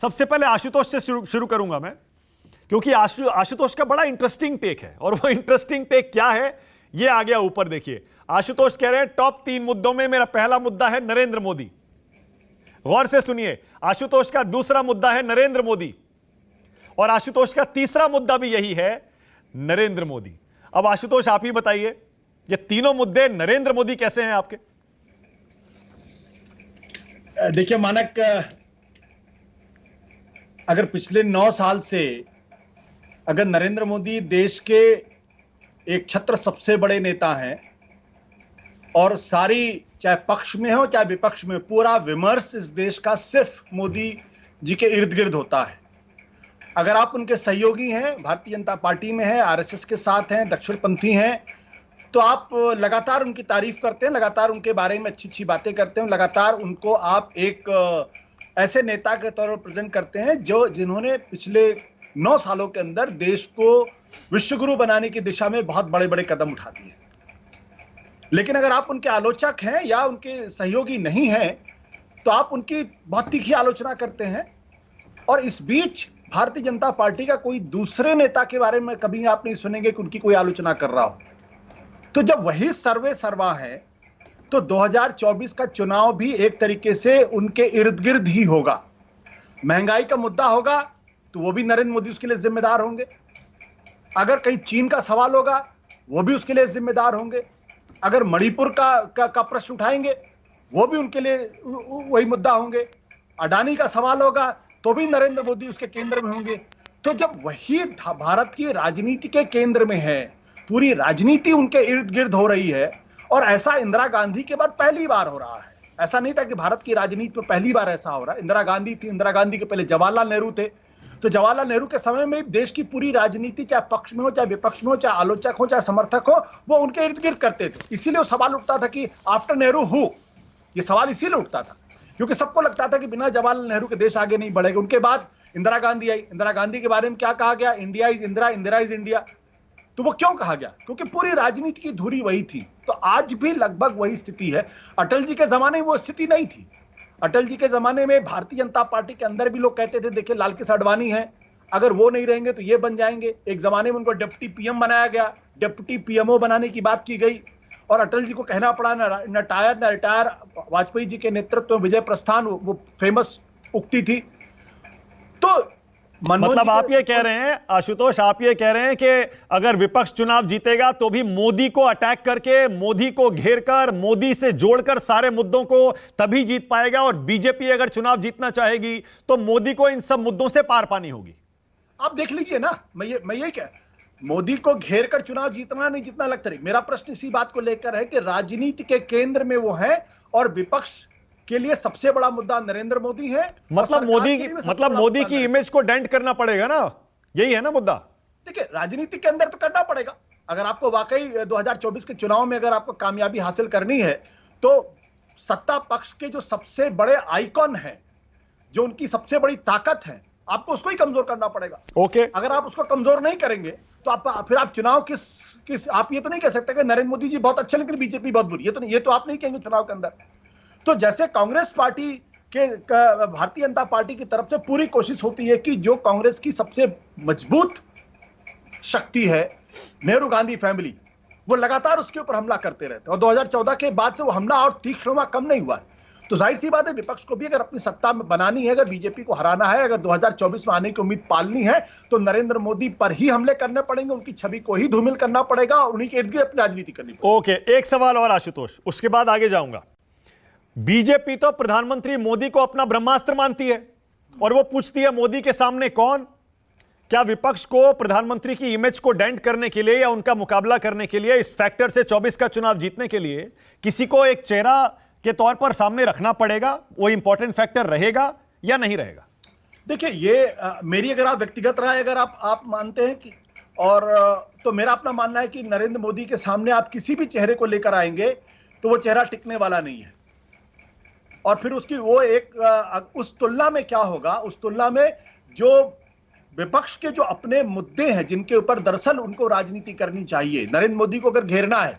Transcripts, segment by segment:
सबसे पहले आशुतोष से शुरू करूंगा मैं, क्योंकि आशुतोष का बड़ा इंटरेस्टिंग टेक है, और वो इंटरेस्टिंग टेक क्या है ये आ गया ऊपर। देखिए, आशुतोष कह रहे हैं टॉप 3 मुद्दों में मेरा पहला मुद्दा है नरेंद्र मोदी। गौर से सुनिए, आशुतोष का दूसरा मुद्दा है नरेंद्र मोदी, और आशुतोष का तीसरा मुद्दा भी यही है, नरेंद्र मोदी। अब आशुतोष आप ही बताइए, ये तीनों मुद्दे नरेंद्र मोदी कैसे हैं आपके? देखिए मानक, अगर पिछले 9 साल से अगर नरेंद्र मोदी देश के एक छत्र सबसे बड़े नेता हैं, और सारी चाहे पक्ष में हो चाहे विपक्ष में, पूरा विमर्श इस देश का सिर्फ मोदी जी के इर्द गिर्द होता है। अगर आप उनके सहयोगी हैं, भारतीय जनता पार्टी में हैं, आरएसएस के साथ हैं, दक्षिणपंथी हैं, तो आप लगातार उनकी तारीफ करते हैं, लगातार उनके बारे में अच्छी अच्छी बातें करते हैं, लगातार उनको आप एक ऐसे नेता के तौर पर प्रेजेंट करते हैं जिन्होंने पिछले 9 सालों के अंदर देश को विश्वगुरु बनाने की दिशा में बहुत बड़े बड़े कदम उठा दिए। लेकिन अगर आप उनके आलोचक हैं या उनके सहयोगी नहीं हैं, तो आप उनकी बहुत तीखी आलोचना करते हैं। और इस बीच भारतीय जनता पार्टी का कोई दूसरे नेता के बारे में कभी आप नहीं सुनेंगे कि उनकी कोई आलोचना कर रहा हो। तो जब वही सर्वे सर्वा है, तो 2024 का चुनाव भी एक तरीके से उनके इर्द गिर्द ही होगा। महंगाई का मुद्दा होगा तो वो भी नरेंद्र मोदी उसके लिए जिम्मेदार होंगे। अगर कहीं चीन का सवाल होगा, वो भी उसके लिए जिम्मेदार होंगे। अगर मणिपुर का प्रश्न उठाएंगे, वो भी उनके लिए वही मुद्दा होंगे। अडानी का सवाल होगा तो भी नरेंद्र मोदी उसके केंद्र में होंगे। तो जब वही भारत की राजनीति के केंद्र में है, पूरी राजनीति उनके इर्द गिर्द हो रही है, और ऐसा इंदिरा गांधी के बाद पहली बार हो रहा है। ऐसा नहीं था कि भारत की राजनीति में पहली बार ऐसा हो रहा है। इंदिरा गांधी थी, इंदिरा गांधी के पहले जवाहरलाल नेहरू थे। तो जवाहरलाल नेहरू के समय में देश की पूरी राजनीति, चाहे पक्ष में हो चाहे विपक्ष में हो, चाहे आलोचक हो चाहे समर्थक हो, वो उनके इर्द गिर्द करते थे। इसीलिए वो सवाल उठता था कि आफ्टर नेहरू हु, ये सवाल इसीलिए उठता था क्योंकि सबको लगता था कि बिना जवाहरलाल नेहरू के देश आगे नहीं बढ़ेगा। उनके बाद इंदिरा गांधी आई। इंदिरा गांधी के बारे में क्या कहा गया? India is Indira, Indira is India. तो वो क्यों कहा गया? क्योंकि पूरी राजनीति की धुरी वही थी। तो आज भी लगभग वही स्थिति है। अटल जी के जमाने में वो स्थिति नहीं थी। अटल जी के जमाने में भारतीय जनता पार्टी के अंदर भी लोग कहते थे, देखिए लाल कृष्ण आडवाणी है, अगर वो नहीं रहेंगे तो ये बन जाएंगे। एक जमाने में उनको डिप्टी पीएम बनाया गया, डिप्टी पीएमओ बनाने की बात की गई, और अटल जी को कहना पड़ा न टायर न रिटायर। वाजपेयी जी के नेतृत्व में विजय प्रस्थान वो फेमस उक्ति थी। तो मतलब आप ये कह रहे हैं आशुतोष, आप ये कह रहे हैं कि अगर विपक्ष चुनाव जीतेगा तो भी मोदी को अटैक करके, मोदी को घेरकर, मोदी से जोड़कर सारे मुद्दों को तभी जीत पाएगा, और बीजेपी अगर चुनाव जीतना चाहेगी तो मोदी को इन सब मुद्दों से पार पानी होगी। आप देख लीजिए ना, मैं ये क्या, मोदी को घेर कर चुनाव जीतना नहीं जीतना लगता नहीं। मेरा प्रश्न इसी बात को लेकर है कि राजनीति के केंद्र में वो है, और विपक्ष के लिए सबसे बड़ा मुद्दा नरेंद्र मोदी है। मतलब मोदी की इमेज को डेंट करना पड़ेगा ना, यही है ना मुद्दा। देखिए, राजनीति के अंदर तो करना पड़ेगा। अगर आपको वाकई 2024 के चुनाव में अगर आपको कामयाबी हासिल करनी है, तो सत्ता पक्ष के जो सबसे बड़े आइकॉन हैं, जो उनकी सबसे बड़ी ताकत है, आपको उसको ही कमजोर करना पड़ेगा। ओके। अगर आप उसको कमजोर नहीं करेंगे तो फिर आप चुनाव किस आप ये तो नहीं कह सकते कि नरेंद्र मोदी जी बहुत अच्छे लेकिन बीजेपी बहुत बुरी। ये तो आप नहीं कहेंगे चुनाव के अंदर। तो जैसे कांग्रेस पार्टी के भारतीय जनता पार्टी की तरफ से पूरी कोशिश होती है कि जो कांग्रेस की सबसे मजबूत शक्ति है, नेहरू गांधी फैमिली, वो लगातार उसके ऊपर हमला करते रहते हैं, और 2014 के बाद से वो हमला और तीक्ष्ण हुआ, कम नहीं हुआ। तो जाहिर सी बात है, विपक्ष को भी अगर अपनी सत्ता में बनानी है, अगर बीजेपी को हराना है, अगर 2024 में आने की उम्मीद पालनी है, तो नरेंद्र मोदी पर ही हमले करने पड़ेंगे, उनकी छवि को ही धूमिल करना पड़ेगा, और उन्हीं के इर्द गिर्द अपनी राजनीति करनी पड़ेगी। ओके, एक सवाल और आशुतोष, उसके बाद आगे जाऊंगा। बीजेपी तो प्रधानमंत्री मोदी को अपना ब्रह्मास्त्र मानती है, और वो पूछती है मोदी के सामने कौन? क्या विपक्ष को प्रधानमंत्री की इमेज को डेंट करने के लिए या उनका मुकाबला करने के लिए, इस फैक्टर से 24 का चुनाव जीतने के लिए किसी को एक चेहरा के तौर पर सामने रखना पड़ेगा? वो इंपॉर्टेंट फैक्टर रहेगा या नहीं रहेगा? देखिए, ये मेरी अगर आप व्यक्तिगत राय अगर आप मानते हैं कि, और तो मेरा अपना मानना है कि नरेंद्र मोदी के सामने आप किसी भी चेहरे को लेकर आएंगे तो वो चेहरा टिकने वाला नहीं है। और फिर उसकी वो एक उस तुलना में क्या होगा, उस तुलना में जो विपक्ष के जो अपने मुद्दे हैं, जिनके ऊपर दरअसल उनको राजनीति करनी चाहिए, नरेंद्र मोदी को अगर घेरना है,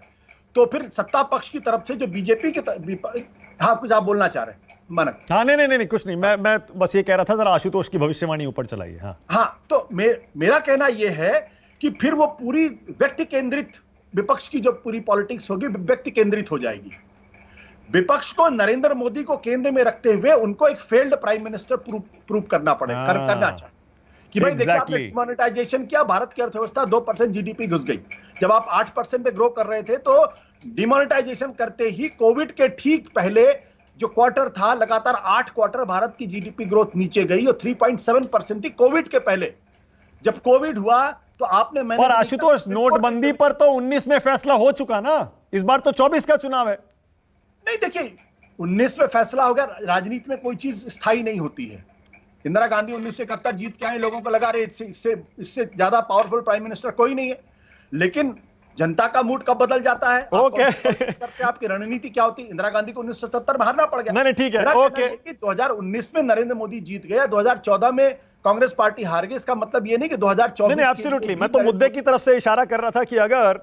तो फिर सत्ता पक्ष की तरफ से जो बीजेपी की हाँ, कुछ आप बोलना चाह रहे हैं? मानक। हाँ नहीं कुछ नहीं, मैं बस ये कह रहा था जरा आशुतोष की भविष्यवाणी ऊपर चलाइए। हाँ हाँ, तो मेरा कहना यह है कि फिर वो पूरी व्यक्ति केंद्रित, विपक्ष की जो पूरी पॉलिटिक्स होगी व्यक्ति केंद्रित हो जाएगी। विपक्ष को नरेंद्र मोदी को केंद्र में रखते हुए उनको एक फेल्ड प्राइम मिनिस्टर प्रूव करना पड़ेगा, करना चाहिए कि भाई देखिए आपने डिमोनेटाइजेशन किया, भारत की अर्थव्यवस्था 2% जीडीपी घुस गई। जब आप 8% पे ग्रो कर रहे थे तो डिमोनेटाइजेशन करते ही कोविड के ठीक पहले जो क्वार्टर था, लगातार 8 क्वार्टर भारत की जीडीपी ग्रोथ नीचे गई और 3.7% थी कोविड के पहले। जब कोविड हुआ तो आपने, मैंने, और आशुतोष नोटबंदी पर तो 19 में फैसला हो चुका ना, इस बार तो 24 का चुनाव है। नहीं देखिए 19 में फैसला हो गया, राजनीति में कोई चीज स्थायी नहीं होती है। इंदिरा गांधी 1971 जीत के आए, लोगों को लगा रहे इससे ज्यादा पावरफुल प्राइम मिनिस्टर कोई नहीं है। लेकिन जनता का मूड कब बदल जाता है, आपकी रणनीति क्या होती है। इंदिरा गांधी को 1977 में हारना पड़ गया। नहीं ठीक है, ओके। 2019 में नरेंद्र मोदी जीत गया, 2014 में कांग्रेस पार्टी हार गई। इसका मतलब ये नहीं कि 2024 नहीं एब्सोल्युटली, मैं तो मुद्दे की तरफ से इशारा कर रहा था कि अगर